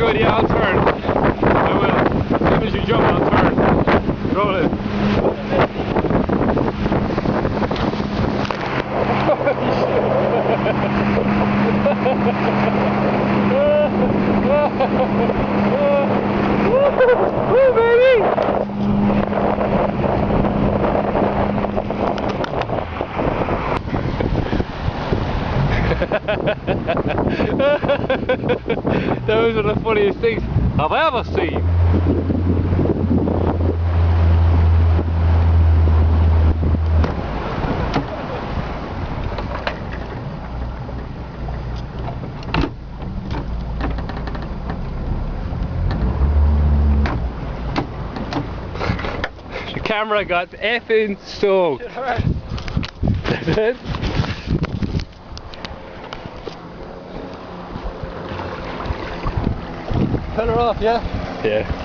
good, yeah, I'll turn. I will. As soon as you jump, I'll turn. Roll it. Woo, baby! That was one of the funniest things I've ever seen. The camera got effing soaked. It hurts. That's it? Cut her off, yeah? Yeah.